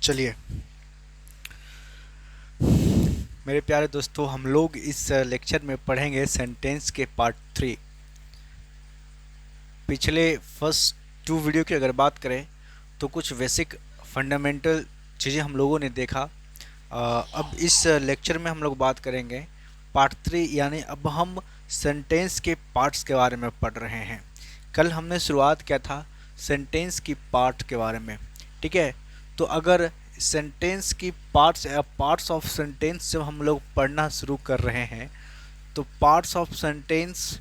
चलिए मेरे प्यारे दोस्तों, हम लोग इस लेक्चर में पढ़ेंगे सेंटेंस के पार्ट 3। पिछले फर्स्ट 2 वीडियो की अगर बात करें तो कुछ बेसिक फंडामेंटल चीज़ें हम लोगों ने देखा। अब इस लेक्चर में हम लोग बात करेंगे पार्ट 3, यानी अब हम सेंटेंस के पार्ट्स के बारे में पढ़ रहे हैं। कल हमने शुरुआत किया था सेंटेंस की पार्ट के बारे में, ठीक है। तो अगर सेंटेंस की पार्ट्स या पार्ट्स ऑफ सेंटेंस जब हम लोग पढ़ना शुरू कर रहे हैं तो पार्ट्स ऑफ सेंटेंस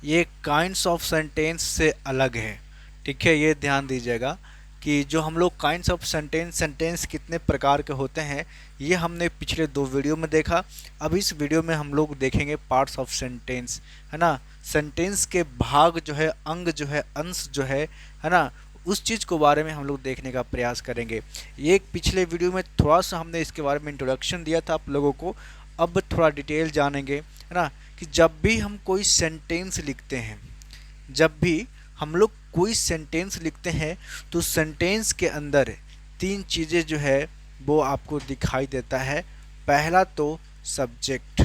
ये काइंड्स ऑफ सेंटेंस से अलग है, ठीक है। ये ध्यान दीजिएगा कि जो हम लोग काइंड्स ऑफ सेंटेंस कितने प्रकार के होते हैं ये हमने पिछले 2 वीडियो में देखा। अब इस वीडियो में हम लोग देखेंगे पार्ट्स ऑफ सेंटेंस, है ना। सेंटेंस के भाग जो है, अंग जो है, अंश जो है ना, उस चीज़ को बारे में हम लोग देखने का प्रयास करेंगे। ये पिछले वीडियो में थोड़ा सा हमने इसके बारे में इंट्रोडक्शन दिया था आप लोगों को। अब थोड़ा डिटेल जानेंगे, है ना, कि जब भी हम कोई सेंटेंस लिखते हैं, जब भी हम लोग कोई सेंटेंस लिखते हैं तो सेंटेंस के अंदर 3 चीज़ें जो है वो आपको दिखाई देता है। पहला तो सब्जेक्ट,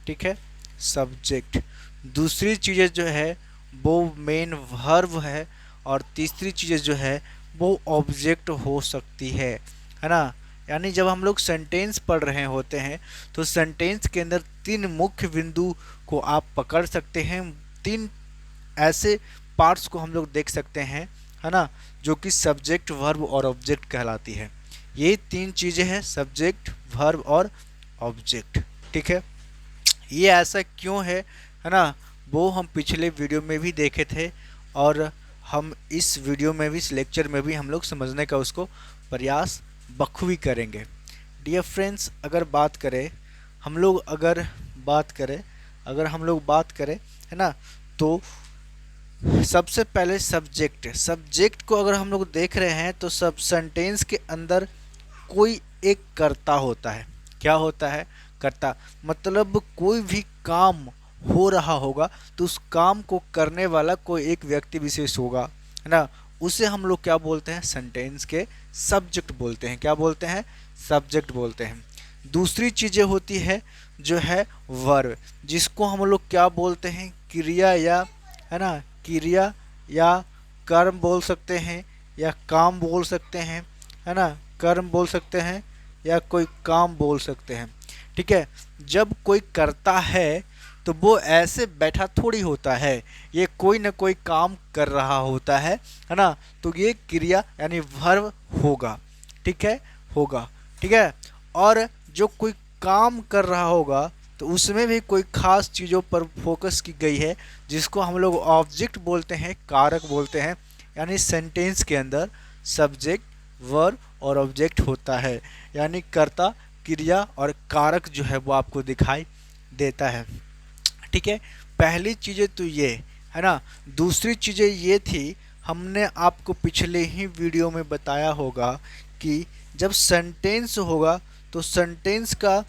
ठीक है, सब्जेक्ट। दूसरी चीज़ें जो है वो मेन वर्ब है, और तीसरी चीज़ें जो है वो ऑब्जेक्ट हो सकती है ना। यानी जब हम लोग सेंटेंस पढ़ रहे होते हैं तो सेंटेंस के अंदर 3 मुख्य बिंदु को आप पकड़ सकते हैं। 3 ऐसे पार्ट्स को हम लोग देख सकते हैं, है ना, जो कि सब्जेक्ट, वर्ब और ऑब्जेक्ट कहलाती है। ये 3 चीज़ें हैं, सब्जेक्ट, वर्ब और ऑब्जेक्ट, ठीक है। ये ऐसा क्यों है ना, वो हम पिछले वीडियो में भी देखे थे और हम इस वीडियो में भी, इस लेक्चर में भी हम लोग समझने का उसको प्रयास बखूबी करेंगे। डियर फ्रेंड्स, अगर बात करें हम लोग, अगर हम लोग बात करें, है ना, तो सबसे पहले सब्जेक्ट को अगर हम लोग देख रहे हैं तो सब सेंटेंस के अंदर कोई एक कर्ता होता है। क्या होता है? कर्ता। मतलब कोई भी काम हो रहा होगा तो उस काम को करने वाला कोई एक व्यक्ति विशेष होगा, है ना। उसे हम लोग क्या बोलते हैं? सेंटेंस के सब्जेक्ट बोलते हैं। क्या बोलते हैं? सब्जेक्ट बोलते हैं। दूसरी चीज़ें होती है जो है वर्ब, जिसको हम लोग क्या बोलते हैं? क्रिया, या है ना, क्रिया या कर्म बोल सकते हैं, या काम बोल सकते हैं, है ना, कर्म बोल सकते हैं या कोई काम बोल सकते हैं, ठीक है। जब कोई करता है तो वो ऐसे बैठा थोड़ी होता है, ये कोई ना कोई काम कर रहा होता है ना। तो ये क्रिया यानी वर्ब होगा, ठीक है, होगा, ठीक है। और जो कोई काम कर रहा होगा तो उसमें भी कोई खास चीज़ों पर फोकस की गई है, जिसको हम लोग ऑब्जेक्ट बोलते हैं, कारक बोलते हैं। यानी सेंटेंस के अंदर सब्जेक्ट, वर्ब और ऑब्जेक्ट होता है, यानी कर्ता, क्रिया और कारक जो है वो आपको दिखाई देता है, ठीक है। पहली चीज़ें तो ये है ना। दूसरी चीज़ें ये थी, हमने आपको पिछले ही वीडियो में बताया होगा कि जब सेंटेंस होगा तो सेंटेंस का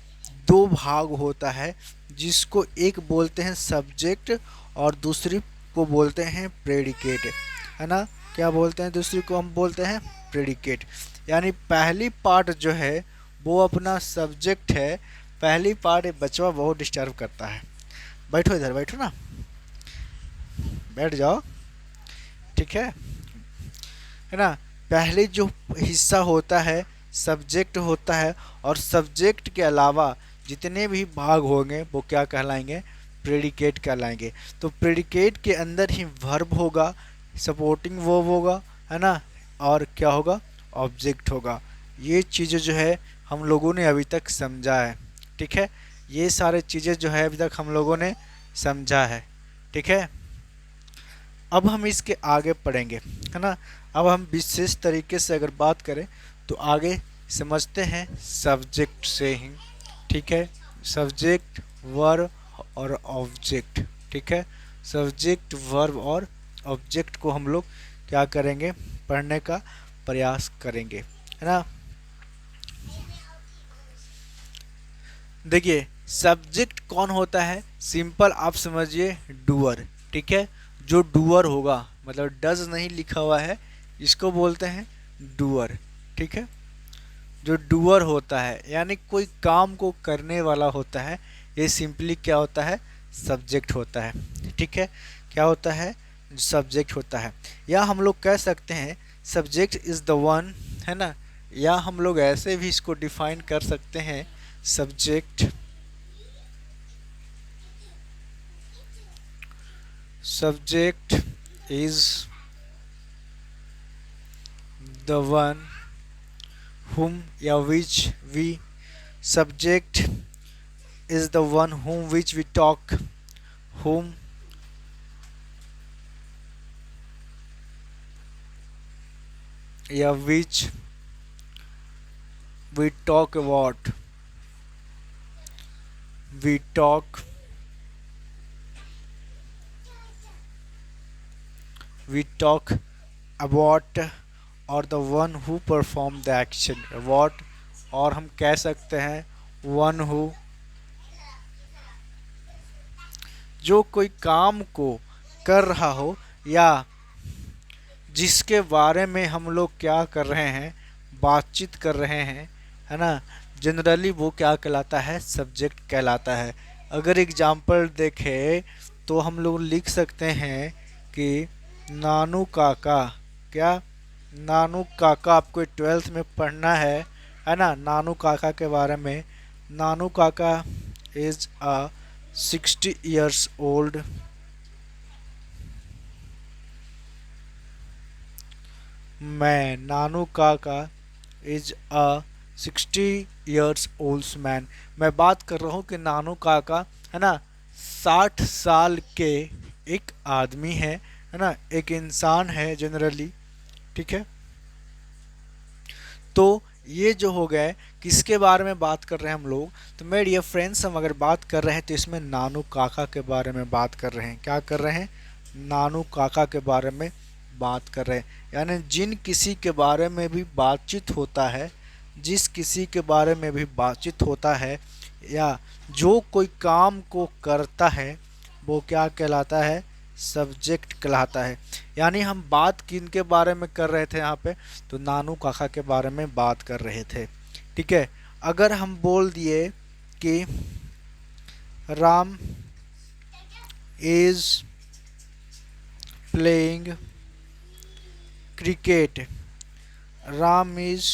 2 भाग होता है, जिसको एक बोलते हैं सब्जेक्ट और दूसरी को बोलते हैं प्रेडिकेट, है ना। क्या बोलते हैं? दूसरी को हम बोलते हैं प्रेडिकेट। यानी पहली पार्ट जो है वो अपना सब्जेक्ट है। पहली पार्ट बचवा बहुत डिस्टर्ब करता है। बैठो, इधर बैठो ना, बैठ जाओ, ठीक है ना। पहले जो हिस्सा होता है सब्जेक्ट होता है, और सब्जेक्ट के अलावा जितने भी भाग होंगे वो क्या कहलाएंगे? प्रेडिकेट कहलाएंगे। तो प्रेडिकेट के अंदर ही वर्ब होगा, सपोर्टिंग वर्ब होगा, है ना, और क्या होगा? ऑब्जेक्ट होगा। ये चीज़ें जो है हम लोगों ने अभी तक समझा है, ठीक है। ये सारे चीज़ें जो है अभी तक हम लोगों ने समझा है, ठीक है। अब हम इसके आगे पढ़ेंगे, है ना। अब हम विशेष तरीके से अगर बात करें तो आगे समझते हैं सब्जेक्ट से ही, ठीक है। सब्जेक्ट, वर्ब और ऑब्जेक्ट, ठीक है। सब्जेक्ट, वर्ब और ऑब्जेक्ट को हम लोग क्या करेंगे? पढ़ने का प्रयास करेंगे, है ना। देखिए, सब्जेक्ट कौन होता है? सिंपल आप समझिए, डूअर, ठीक है। जो डूअर होगा, मतलब डज नहीं लिखा हुआ है, इसको बोलते हैं डूअर, ठीक है। जो डूअर होता है यानी कोई काम को करने वाला होता है, ये सिंपली क्या होता है, सब्जेक्ट होता है। ठीक है, क्या होता है, सब्जेक्ट होता है। या हम लोग कह सकते हैं सब्जेक्ट इज द वन, है ना, या हम लोग ऐसे भी इसको डिफाइन कर सकते हैं, subject subject is the one whom या which we, subject is the one whom which we talk, whom या which we talk about, we talk we talk about, और the one who perform the action, what, और हम कह सकते हैं one who, जो कोई काम को कर रहा हो या जिसके बारे में हम लोग क्या कर रहे हैं, बातचीत कर रहे हैं, है ना, जनरली वो क्या कहलाता है, सब्जेक्ट कहलाता है। अगर एग्जाम्पल देखें तो हम लोग लिख सकते हैं कि नानू काका, क्या, नानू काका, आपको 12th में पढ़ना है ना, नानू काका के बारे में। Nanu Kaka is a 60 years old man, Nanu Kaka is a 60 years old man. मैं बात कर रहा हूँ कि नानू काका, है ना, 60 साल के एक आदमी है ना, एक इंसान है जनरली। ठीक है, तो ये जो हो गए, किसके बारे में बात कर रहे हैं हम लोग, तो मेरे डियर फ्रेंड्स, हम अगर बात कर रहे हैं तो इसमें नानू काका के बारे में बात कर रहे हैं। क्या कर रहे हैं, नानू काका के बारे में बात कर रहे हैं। यानी जिन किसी के बारे में भी बातचीत होता है, जिस किसी के बारे में भी बातचीत होता है, या जो कोई काम को करता है, वो क्या कहलाता है, सब्जेक्ट कहलाता है। यानी हम बात किन के बारे में कर रहे थे यहाँ पे, तो नानू काका के बारे में बात कर रहे थे। ठीक है, अगर हम बोल दिए कि Ram is playing cricket, Ram is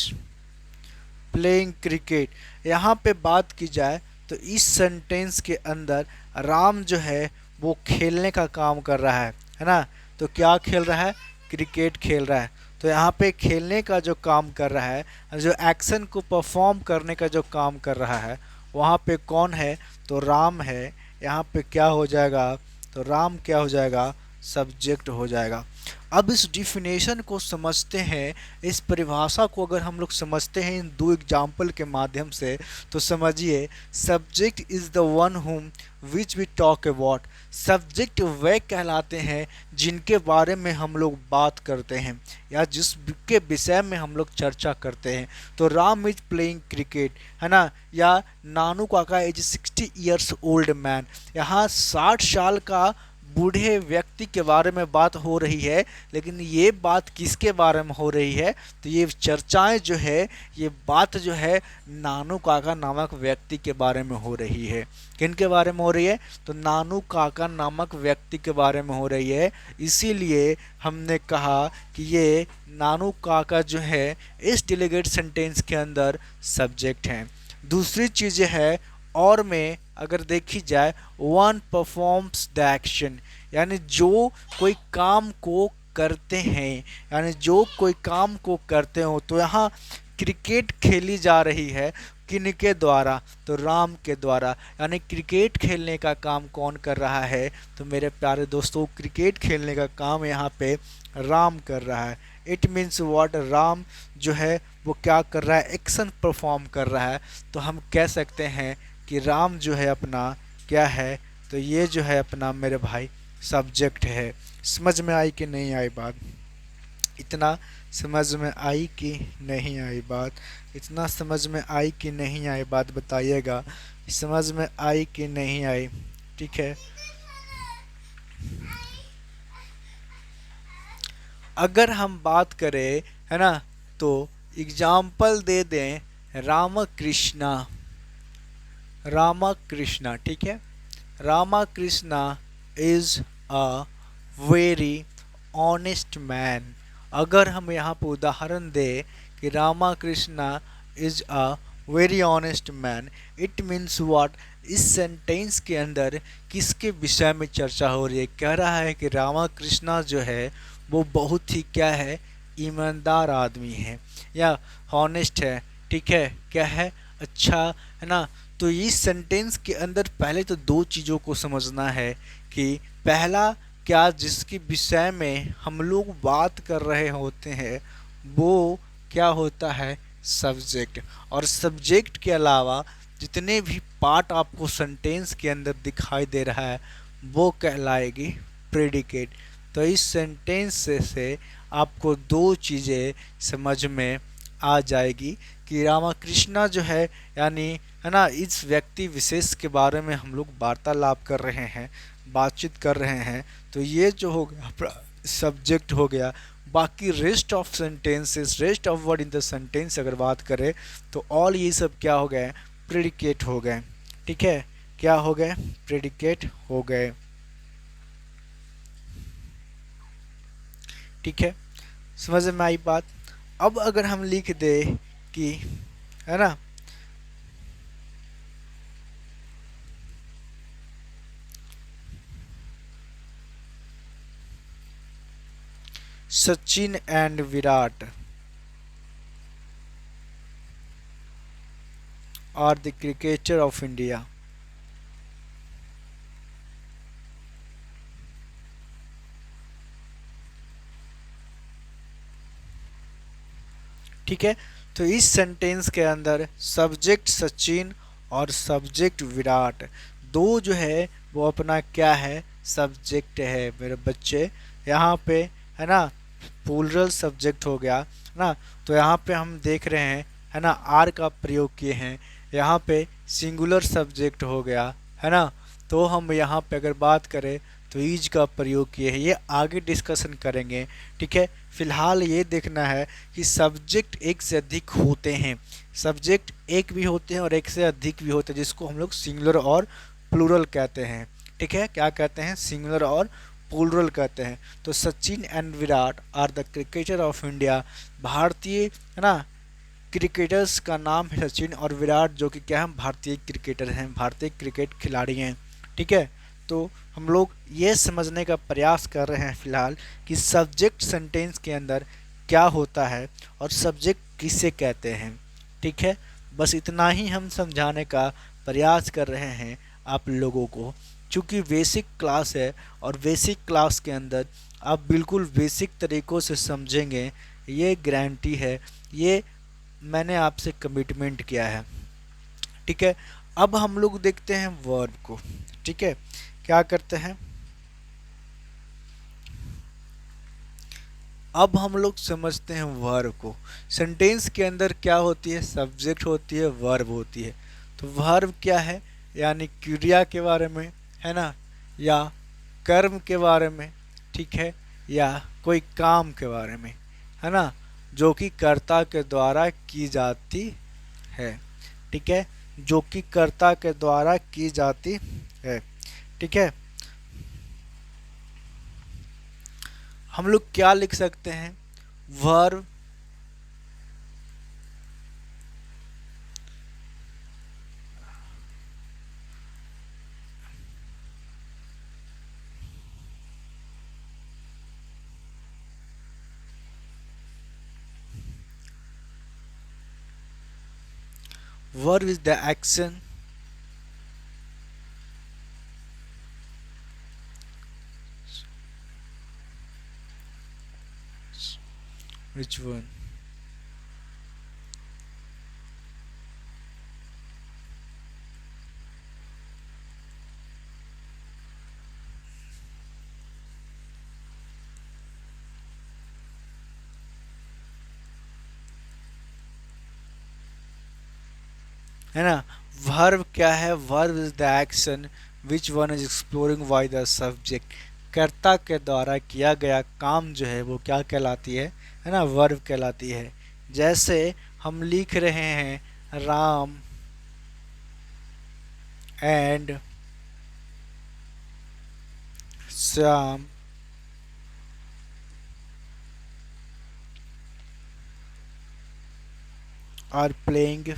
playing cricket, यहाँ पे बात की जाए तो इस सेंटेंस के अंदर राम जो है वो खेलने का काम कर रहा है ना, तो क्या खेल रहा है, क्रिकेट खेल रहा है। तो यहाँ पे खेलने का जो काम कर रहा है, जो एक्शन को परफॉर्म करने का जो काम कर रहा है, वहाँ पे कौन है, तो राम है। यहाँ पे क्या हो जाएगा, तो राम क्या हो जाएगा, सब्जेक्ट हो जाएगा। अब इस डिफिनेशन को समझते हैं, इस परिभाषा को अगर हम लोग समझते हैं इन दो एग्जाम्पल के माध्यम से, तो समझिए subject is the one whom which we talk about, subject वे कहलाते हैं जिनके बारे में हम लोग बात करते हैं या जिसके विषय में हम लोग चर्चा करते हैं। तो राम इज प्लेइंग क्रिकेट, है ना, या नानू Kaka is 60 years old man, यहाँ 60 साल का बूढ़े व्यक्ति के बारे में बात हो रही है। लेकिन ये बात किसके बारे में हो रही है, तो ये चर्चाएं जो है, ये बात जो है नानू काका नामक व्यक्ति के बारे में हो रही है। किन के बारे में हो रही है, तो नानू काका नामक व्यक्ति के बारे में हो रही है। इसीलिए हमने कहा कि ये नानू काका जो है इस डेलीगेट सेंटेंस के अंदर सब्जेक्ट हैं। दूसरी चीज़ है, और में अगर देखी जाए, वन परफॉर्म्स द एक्शन, यानी जो कोई काम को करते हैं, यानी जो कोई काम को करते हो। तो यहाँ क्रिकेट खेली जा रही है किनके द्वारा, तो राम के द्वारा। यानी क्रिकेट खेलने का काम कौन कर रहा है, तो मेरे प्यारे दोस्तों क्रिकेट खेलने का काम यहाँ पे राम कर रहा है। इट मीन्स व्हाट, राम जो है वो क्या कर रहा है, एक्शन परफॉर्म कर रहा है। तो हम कह सकते हैं कि राम जो है अपना क्या है, तो ये जो है अपना मेरे भाई सब्जेक्ट है। समझ में आई कि नहीं आई बात, इतना समझ में आई कि नहीं आई बात, इतना समझ में आई कि नहीं आई बात, बताइएगा समझ में आई कि नहीं आई। ठीक है, अगर हम बात करें, है ना, तो एग्जाम्पल दे दें रामकृष्णा, रामकृष्णा, ठीक है। Ramakrishna is a very honest man. अगर हम यहाँ पर उदाहरण दें कि Ramakrishna is a very honest man, it means what, इस सेंटेंस के अंदर किसके विषय में चर्चा हो रही है? कह रहा है कि रामकृष्णा जो है वो बहुत ही क्या है, ईमानदार आदमी है या हॉनेस्ट है, ठीक है, क्या है, अच्छा है ना। तो इस सेंटेंस के अंदर पहले तो दो चीज़ों को समझना है कि पहला, क्या जिसके विषय में हम लोग बात कर रहे होते हैं वो क्या होता है, सब्जेक्ट। और सब्जेक्ट के अलावा जितने भी पार्ट आपको सेंटेंस के अंदर दिखाई दे रहा है वो कहलाएगी प्रेडिकेट। तो इस सेंटेंस से आपको दो चीज़ें समझ में आ जाएगी कि रामाकृष्णा जो है, यानी है ना, इस व्यक्ति विशेष के बारे में हम लोग वार्तालाप कर रहे हैं, बातचीत कर रहे हैं। तो ये जो हो गया सब्जेक्ट हो गया। बाकी rest of sentences, rest of word in the sentence अगर बात करें तो ऑल ये सब क्या हो गए, प्रेडिकेट हो गए, ठीक है, क्या हो गए, प्रेडिकेट हो गए, ठीक है। समझ में आई बात? अब अगर हम लिख दे कि, है ना, Sachin and Virat are the cricketer of India, ठीक है। तो इस सेंटेंस के अंदर सब्जेक्ट सचिन और सब्जेक्ट विराट, दो जो है वो अपना क्या है, सब्जेक्ट है मेरे बच्चे। यहाँ पे है ना प्लूरल सब्जेक्ट हो गया ना। तो यहाँ पे हम देख रहे हैं, है ना, आर का प्रयोग किए हैं। यहाँ पे सिंगुलर सब्जेक्ट हो गया, है ना। तो हम यहाँ पे अगर बात करें तो ईज का प्रयोग किए हैं, ये आगे डिस्कशन करेंगे, ठीक है। फिलहाल ये देखना है कि सब्जेक्ट एक से अधिक होते हैं, सब्जेक्ट एक भी होते हैं और एक से अधिक भी होते हैं, जिसको हम लोग सिंगुलर और प्लूरल कहते हैं, ठीक है। क्या कहते हैं, सिंगुलर और प्लूरल कहते हैं। तो Sachin and Virat are the cricketer of India, भारतीय, है ना, क्रिकेटर्स का नाम है सचिन और विराट, जो कि क्या है, भारतीय क्रिकेटर हैं, भारतीय क्रिकेट खिलाड़ी हैं, ठीक है। तो हम लोग ये समझने का प्रयास कर रहे हैं फिलहाल कि सब्जेक्ट सेंटेंस के अंदर क्या होता है और सब्जेक्ट किसे कहते हैं, ठीक है। बस इतना ही हम समझाने का प्रयास कर रहे हैं आप लोगों को, चूँकि बेसिक क्लास है और बेसिक क्लास के अंदर आप बिल्कुल बेसिक तरीक़ों से समझेंगे, ये गारंटी है, ये मैंने आपसे कमिटमेंट किया है, ठीक है। अब हम लोग देखते हैं वर्ब को, ठीक है। क्या करते हैं, अब हम लोग समझते हैं वर्ब को। सेंटेंस के अंदर क्या होती है, सब्जेक्ट होती है, वर्ब होती है। तो वर्ब क्या है, यानी क्रिया के बारे में, है ना, या कर्म के बारे में, ठीक है, या कोई काम के बारे में, है ना, जो कि कर्ता के द्वारा की जाती है, ठीक है, जो कि कर्ता के द्वारा की जाती है, ठीक है। हम लोग क्या लिख सकते हैं, verb verb is the action which one, है ना। वर्ब क्या है, verb is the action which one is exploring by the subject, कर्ता के द्वारा किया गया काम जो है वो क्या कहलाती है ना, वर्ब कहलाती है। जैसे हम लिख रहे हैं Ram and Shyam are playing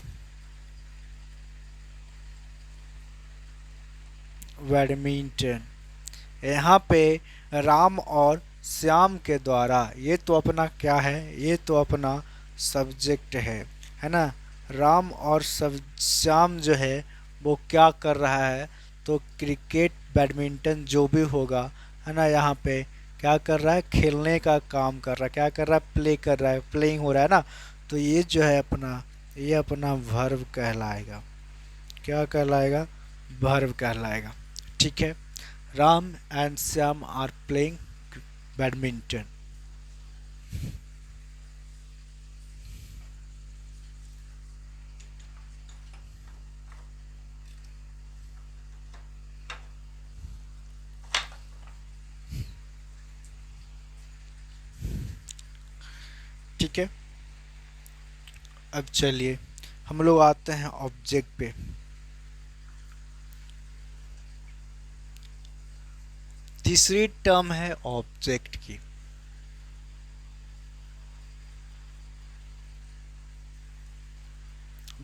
badminton. यहाँ पे राम और श्याम के द्वारा, ये तो अपना क्या है, ये तो अपना सब्जेक्ट है ना। राम और सब श्याम जो है वो क्या कर रहा है, तो क्रिकेट बैडमिंटन जो भी होगा है ना, यहाँ पे क्या कर रहा है, खेलने का काम कर रहा है, क्या कर रहा है, प्ले कर रहा है, प्लेइंग हो रहा है ना। तो ये जो है अपना, ये अपना वर्ब कहलाएगा। क्या कहलाएगा, वर्ब कहलाएगा। ठीक है। Ram and Shyam are playing badminton. ठीक है। अब चलिए हम लोग आते हैं ऑब्जेक्ट पे। तीसरी टर्म है ऑब्जेक्ट की।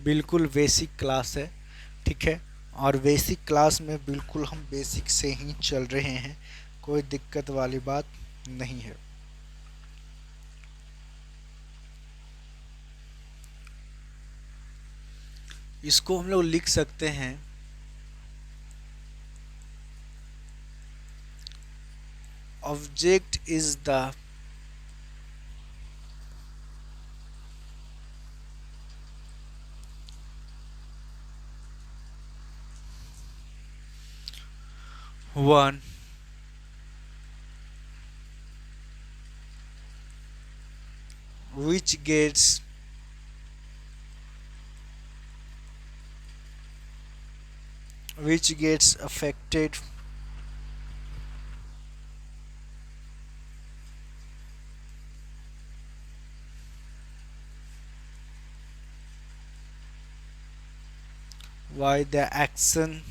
बिल्कुल बेसिक क्लास है। ठीक है। और बेसिक क्लास में बिल्कुल हम बेसिक से ही चल रहे हैं, कोई दिक्कत वाली बात नहीं है। इसको हम लोग लिख सकते हैं, object is the one which gets affected by the action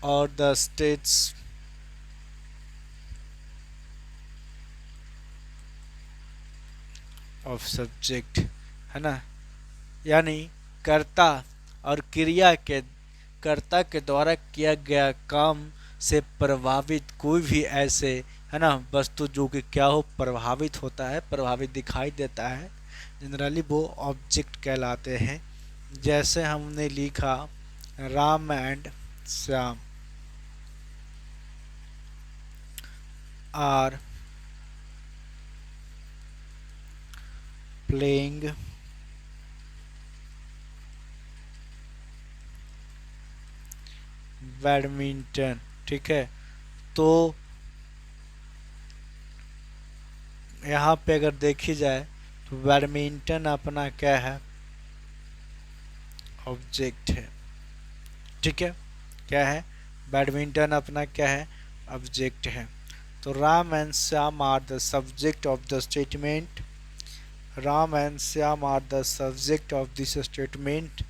or the states of subject, है ना। यानी कर्ता और क्रिया के, कर्ता के द्वारा किया गया काम से प्रभावित कोई भी ऐसे, है ना, वस्तु जो कि क्या हो, प्रभावित होता है, प्रभावित दिखाई देता है, जनरली वो ऑब्जेक्ट कहलाते हैं। जैसे हमने लिखा Ram and Shyam are playing badminton. ठीक है। तो यहाँ पे अगर देखी जाए तो बैडमिंटन अपना क्या है, ऑब्जेक्ट है। ठीक है। क्या है, बैडमिंटन अपना क्या है, ऑब्जेक्ट है। तो Ram and Shyam are the subject of the statement, Ram and Shyam are the subject of this statement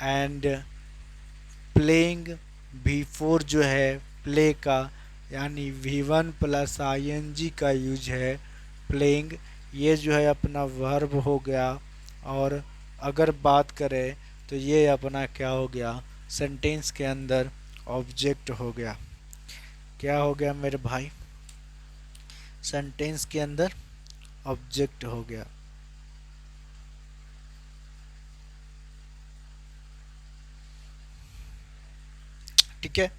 and playing V4 जो है प्ले का, यानी V1 प्लस ING का यूज है, प्लेइंग, ये जो है अपना वर्ब हो गया। और अगर बात करें तो ये अपना क्या हो गया, सेंटेंस के अंदर ऑब्जेक्ट हो गया। क्या हो गया मेरे भाई, सेंटेंस के अंदर ऑब्जेक्ट हो गया। ठीक है।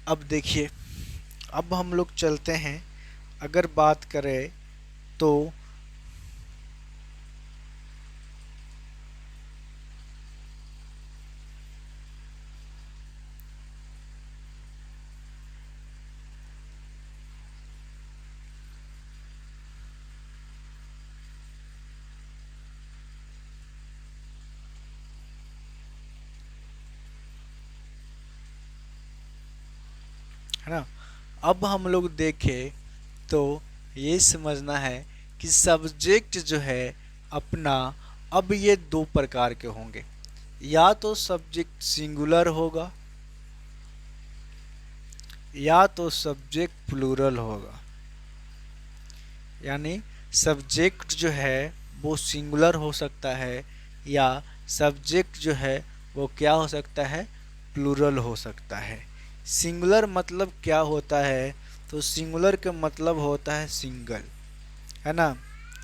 अब देखिए, अब हम लोग चलते हैं, अगर बात करें तो है ना। अब हम लोग देखें तो ये समझना है कि सब्जेक्ट जो है अपना, अब ये दो प्रकार के होंगे, या तो सब्जेक्ट सिंगुलर होगा या तो सब्जेक्ट प्लूरल होगा। यानी सब्जेक्ट जो है वो सिंगुलर हो सकता है या सब्जेक्ट जो है वो क्या हो सकता है, प्लूरल हो सकता है। सिंगुलर मतलब क्या होता है, तो सिंगुलर का मतलब होता है सिंगल, है ना।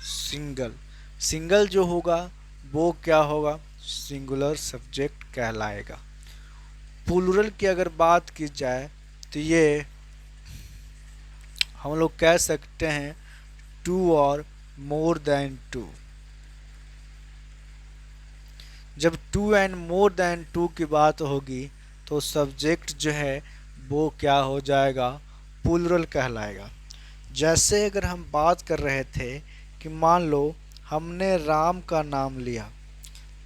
सिंगल सिंगल जो होगा वो क्या होगा, सिंगुलर सब्जेक्ट कहलाएगा। प्लूरल की अगर बात की जाए तो ये हम लोग कह सकते हैं टू और मोर देन टू। जब two and more than two की बात होगी तो सब्जेक्ट जो है वो क्या हो जाएगा, प्लूरल कहलाएगा। जैसे अगर हम बात कर रहे थे कि मान लो हमने राम का नाम लिया,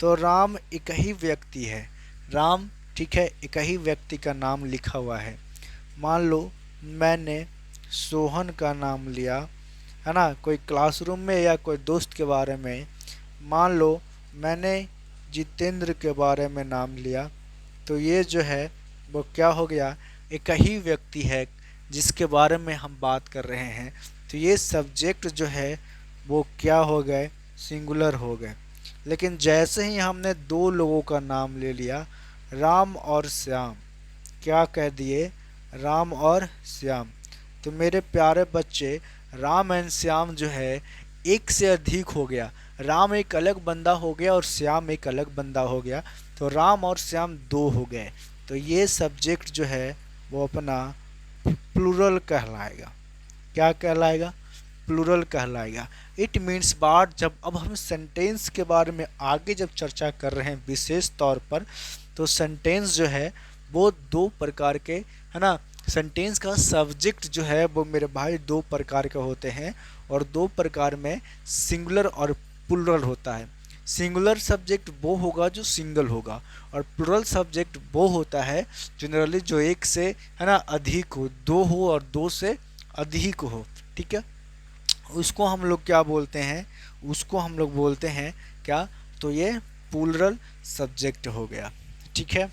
तो राम एक ही व्यक्ति है, राम ठीक है, एक ही व्यक्ति का नाम लिखा हुआ है। मान लो मैंने सोहन का नाम लिया, है ना, कोई क्लासरूम में या कोई दोस्त के बारे में। मान लो मैंने जितेंद्र के बारे में नाम लिया, तो ये जो है वो क्या हो गया, एक ही व्यक्ति है जिसके बारे में हम बात कर रहे हैं। तो ये सब्जेक्ट जो है वो क्या हो गए, सिंगुलर हो गए। लेकिन जैसे ही हमने दो लोगों का नाम ले लिया, राम और श्याम, क्या कह दिए, राम और श्याम, तो मेरे प्यारे बच्चे राम एंड श्याम जो है एक से अधिक हो गया। राम एक अलग बंदा हो गया और श्याम एक अलग बंदा हो गया, तो राम और श्याम दो हो गए। तो ये सब्जेक्ट जो है वो अपना प्लूरल कहलाएगा। क्या कहलाएगा, प्लूरल कहलाएगा। इट मीन्स बात, जब अब हम सेंटेंस के बारे में आगे जब चर्चा कर रहे हैं विशेष तौर पर, तो सेंटेंस जो है वो दो प्रकार के, है ना। सेंटेंस का सब्जेक्ट जो है वो मेरे भाई दो प्रकार के होते हैं, और दो प्रकार में सिंगुलर और प्लूरल होता है। सिंगुलर सब्जेक्ट वो होगा जो सिंगल होगा, और प्लूरल सब्जेक्ट वो होता है जनरली जो एक से, है ना, अधिक हो, दो हो और दो से अधिक हो, ठीक है। उसको हम लोग क्या बोलते हैं, उसको हम लोग बोलते हैं क्या, तो ये प्लूरल सब्जेक्ट हो गया, ठीक है,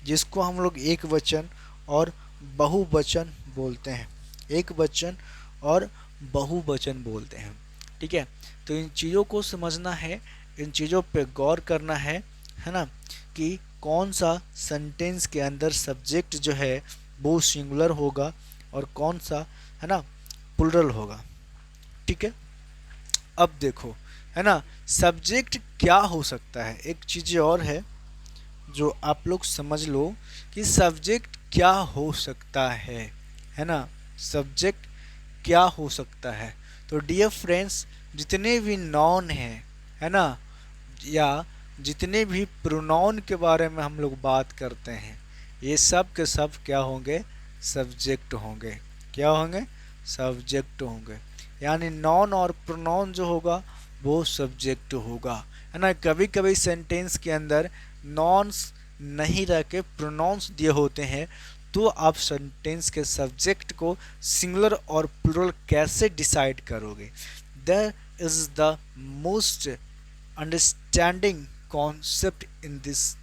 जिसको हम लोग एक वचन और बहुवचन बोलते हैं, एक वचन और बहुवचन बोलते हैं, ठीक है। तो इन चीज़ों को समझना है, इन चीज़ों पे गौर करना है ना, कि कौन सा सेंटेंस के अंदर सब्जेक्ट जो है वो सिंगुलर होगा और कौन सा, है ना, प्लूरल होगा, ठीक है। अब देखो, है ना, सब्जेक्ट क्या हो सकता है, एक चीज़ और है जो आप लोग समझ लो कि सब्जेक्ट क्या हो सकता है ना, सब्जेक्ट क्या हो सकता है। तो डियर फ्रेंड्स, जितने भी नॉन हैं, है ना, या जितने भी प्रोनाउन के बारे में हम लोग बात करते हैं, ये सब के सब क्या होंगे, सब्जेक्ट होंगे। क्या होंगे, सब्जेक्ट होंगे। यानी नॉन और प्रोनाउन जो होगा वो सब्जेक्ट होगा, है ना। कभी कभी सेंटेंस के अंदर नॉन्स नहीं रह के प्रोनाउंस दिए होते हैं, तो आप सेंटेंस के सब्जेक्ट को सिंगुलर और प्लूरल कैसे डिसाइड करोगे। That is the most understanding concept in this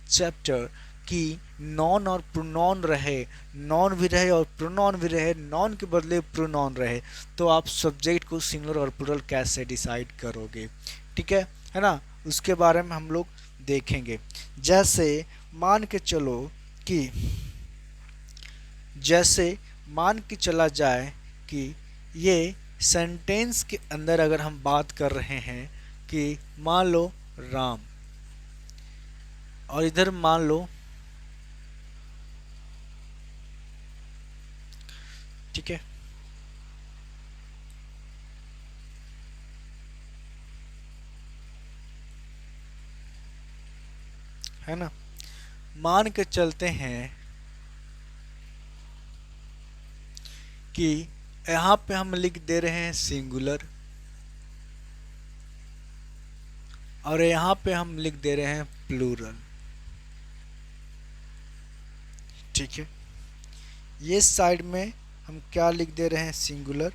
chapter, कि नॉन और प्रोनाउन रहे, नॉन भी रहे और प्रोनाउन भी रहे, नॉन के बदले प्रोनाउन रहे, तो आप सब्जेक्ट को सिंगुलर और प्लूरल कैसे डिसाइड करोगे, ठीक है ना। उसके बारे में हम लोग देखेंगे। जैसे मान के चलो कि, जैसे मान के चला जाए कि ये सेंटेंस के अंदर अगर हम बात कर रहे हैं कि मान लो राम, और इधर मान लो, ठीक है ना, मान के चलते हैं कि यहाँ पे हम लिख दे रहे हैं सिंगुलर, और यहाँ पे हम लिख दे रहे हैं प्लूरल, ठीक है। ये साइड में हम क्या लिख दे रहे हैं, सिंगुलर,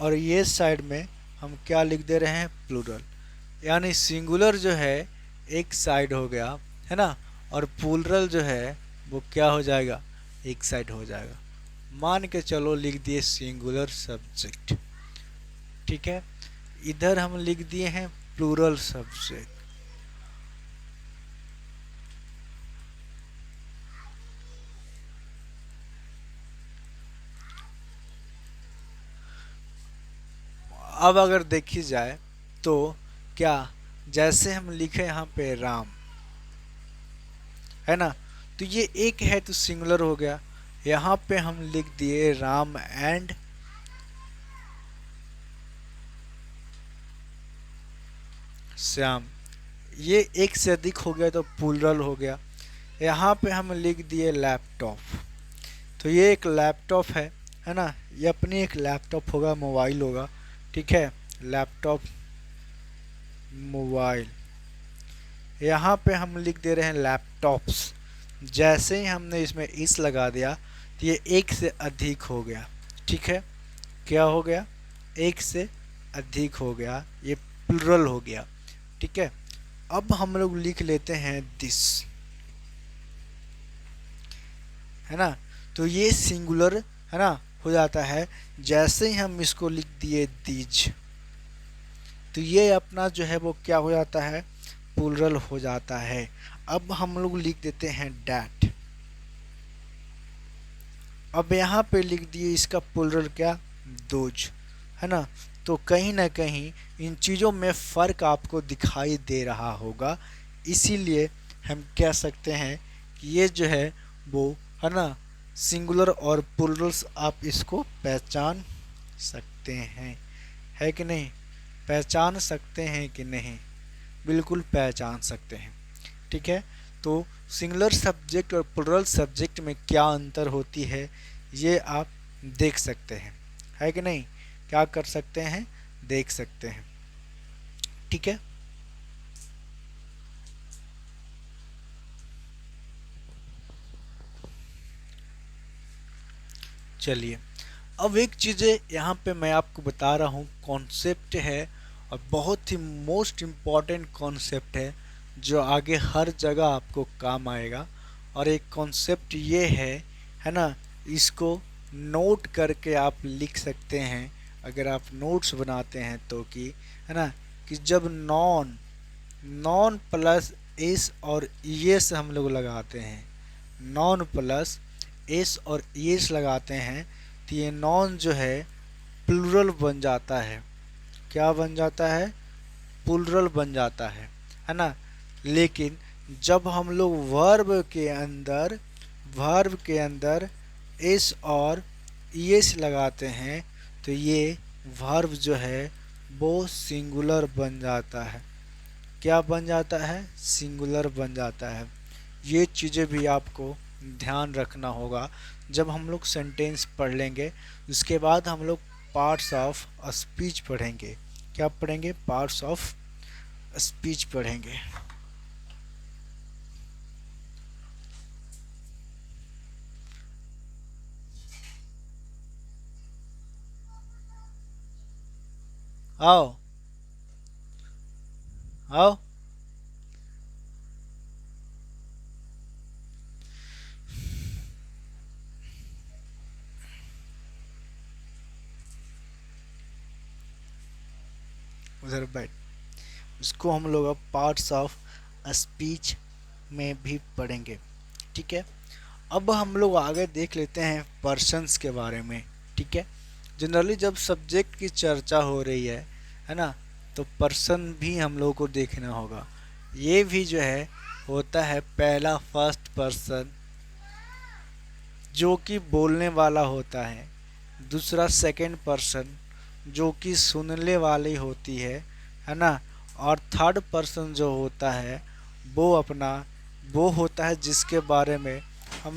और ये साइड में हम क्या लिख दे रहे हैं, प्लूरल। यानी सिंगुलर जो है एक साइड हो गया, है ना, और प्लूरल जो है वो क्या हो जाएगा, एक साइड हो जाएगा। मान के चलो लिख दिए सिंगुलर सब्जेक्ट, ठीक है। इधर हम लिख दिए हैं प्लूरल सब्जेक्ट। अब अगर देखी जाए तो क्या, जैसे हम लिखे यहाँ पे राम, है ना, तो ये एक है तो सिंगुलर हो गया। यहाँ पे हम लिख दिए राम एंड श्याम, ये एक से अधिक हो गया तो प्लूरल हो गया। यहाँ पे हम लिख दिए लैपटॉप, तो ये एक लैपटॉप है ना, ये अपनी एक लैपटॉप होगा, मोबाइल होगा, ठीक है, लैपटॉप मोबाइल। यहाँ पे हम लिख दे रहे हैं लैपटॉप्स। जैसे ही हमने इसमें इस लगा दिया तो ये एक से अधिक हो गया, ठीक है, क्या हो गया, एक से अधिक हो गया, ये प्लूरल हो गया, ठीक है। अब हम लोग लिख लेते हैं दिस, है ना, तो ये सिंगुलर, है ना, हो जाता है। जैसे ही हम इसको लिख दिए दीज, तो ये अपना जो है वो क्या हो जाता है, प्लूरल हो जाता है। अब हम लोग लिख देते हैं डैट। अब यहाँ पे लिख दिए इसका प्लूरल क्या, दोज, है ना। तो कहीं ना कहीं इन चीज़ों में फ़र्क आपको दिखाई दे रहा होगा, इसीलिए हम कह सकते हैं कि ये जो है वो, है ना, सिंगुलर और प्लूरल्स आप इसको पहचान सकते हैं, है कि नहीं, पहचान सकते हैं कि नहीं, बिल्कुल पहचान सकते हैं, ठीक है। तो सिंगुलर सब्जेक्ट और प्लूरल सब्जेक्ट में क्या अंतर होती है ये आप देख सकते हैं, है कि नहीं, क्या कर सकते हैं, देख सकते हैं, ठीक है। चलिए, अब एक चीज़ें यहाँ पे मैं आपको बता रहा हूँ, कॉन्सेप्ट है और बहुत ही मोस्ट इम्पॉर्टेंट कॉन्सेप्ट जो आगे हर जगह आपको काम आएगा। और एक कॉन्सेप्ट ये है ना, इसको नोट करके आप लिख सकते हैं अगर आप नोट्स बनाते हैं तो, कि है ना, कि जब नॉन नॉन प्लस एस और एस हम लोग लगाते हैं, नॉन प्लस एस और एस लगाते हैं, तो ये नॉन जो है प्लूरल बन जाता है, क्या बन जाता है, प्लूरल बन जाता है ना। लेकिन जब हम लोग वर्ब के अंदर एस और एस लगाते हैं तो ये वर्ब जो है वो सिंगुलर बन जाता है, क्या बन जाता है, सिंगुलर बन जाता है। ये चीज़ें भी आपको ध्यान रखना होगा जब हम लोग सेंटेंस पढ़ लेंगे। उसके बाद हम लोग पार्ट्स ऑफ स्पीच पढ़ेंगे, क्या पढ़ेंगे, पार्ट्स ऑफ स्पीच पढ़ेंगे। आओ आओ, उधर बैठ। इसको हम लोग अब पार्ट्स ऑफ स्पीच में भी पढ़ेंगे, ठीक है। अब हम लोग आगे देख लेते हैं पर्सन्स के बारे में, ठीक है। जनरली जब सब्जेक्ट की चर्चा हो रही है ना, तो पर्सन भी हम लोग को देखना होगा। ये भी जो है होता है पहला फर्स्ट पर्सन जो कि बोलने वाला होता है, दूसरा सेकंड पर्सन जो कि सुनने वाली होती है ना, और थर्ड पर्सन जो होता है वो अपना वो होता है जिसके बारे में हम